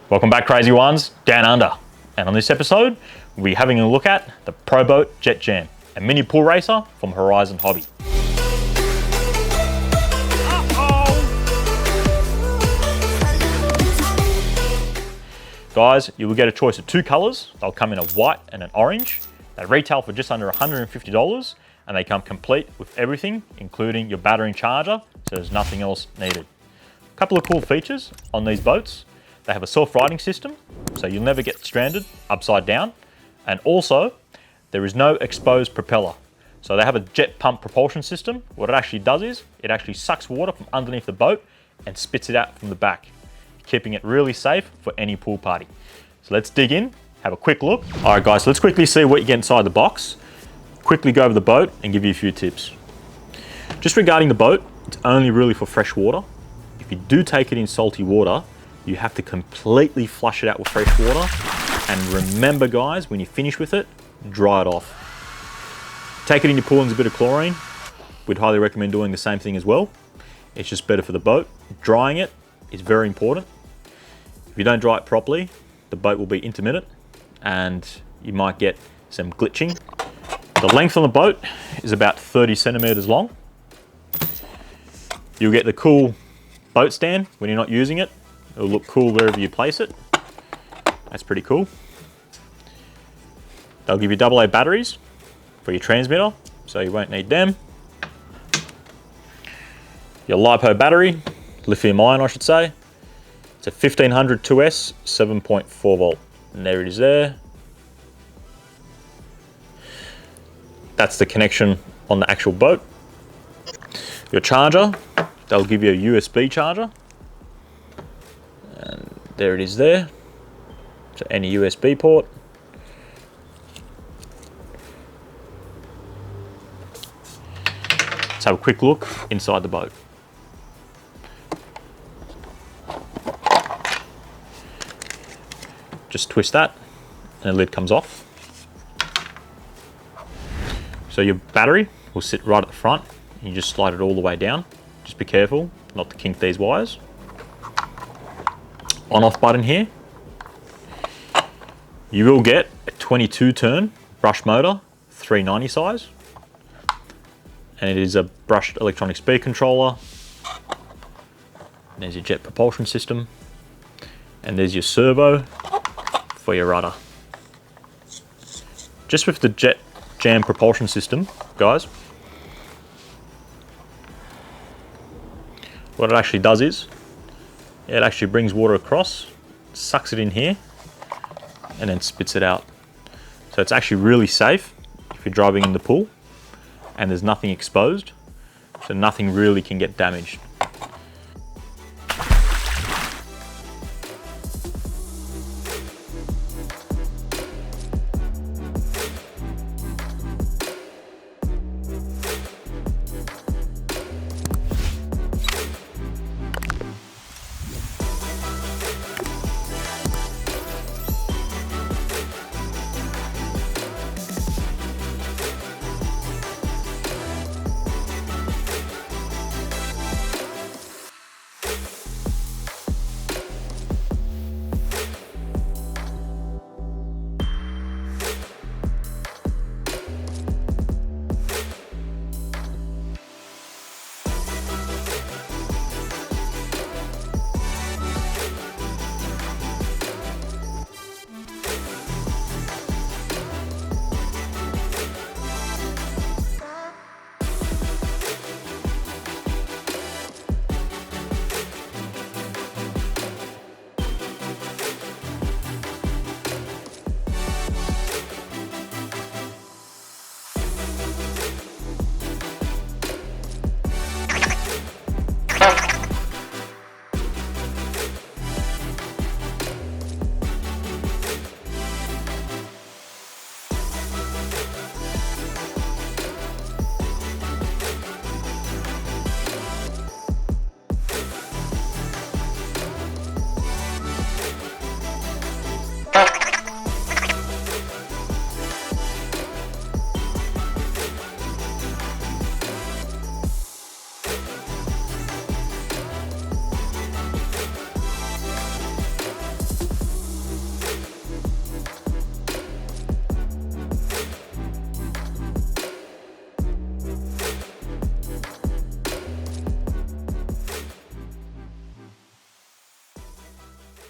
Welcome back, crazy ones, down under. And on this episode, we'll be having a look at the Proboat JETJAM, a mini pool racer from Horizon Hobby. Guys, you will get a choice of two colors. They'll come in a white and an orange. They retail for just under $150 and they come complete with everything, including your battery and charger, so there's nothing else needed. A couple of cool features on these boats. They have a self-riding system, so you'll never get stranded upside down. And also, there is no exposed propeller. So they have a jet pump propulsion system. What it actually does is, it actually sucks water from underneath the boat and spits it out from the back, keeping it really safe for any pool party. So let's dig in, have a quick look. All right guys, let's quickly see what you get inside the box. Quickly go over the boat and give you a few tips. Just regarding the boat, it's only really for fresh water. If you do take it in salty water, you have to completely flush it out with fresh water. And remember guys, when you finish with it, dry it off. Take it in your pool and a bit of chlorine. We'd highly recommend doing the same thing as well. It's just better for the boat. Drying it is very important. If you don't dry it properly, the boat will be intermittent and you might get some glitching. The length on the boat is about 30 centimeters long. You'll get the cool boat stand when you're not using it. It'll look cool wherever you place it. That's pretty cool. They'll give you AA batteries for your transmitter, so you won't need them. Your LiPo battery, lithium ion I should say. It's a 1500 2S 7.4 volt. And there it is there. That's the connection on the actual boat. Your charger, they'll give you a USB charger. And there it is there. So any USB port. Let's have a quick look inside the boat. Just twist that and the lid comes off. So your battery will sit right at the front. You just slide it all the way down. Just be careful not to kink these wires. On-off button here. You will get a 22 turn brush motor, 390 size. And it is a brushed electronic speed controller. There's your jet propulsion system. And there's your servo for your rudder. Just with the JETJAM propulsion system, guys, what it actually does is, it actually brings water across, sucks it in here, and then spits it out. So it's actually really safe if you're driving in the pool and there's nothing exposed, so nothing really can get damaged.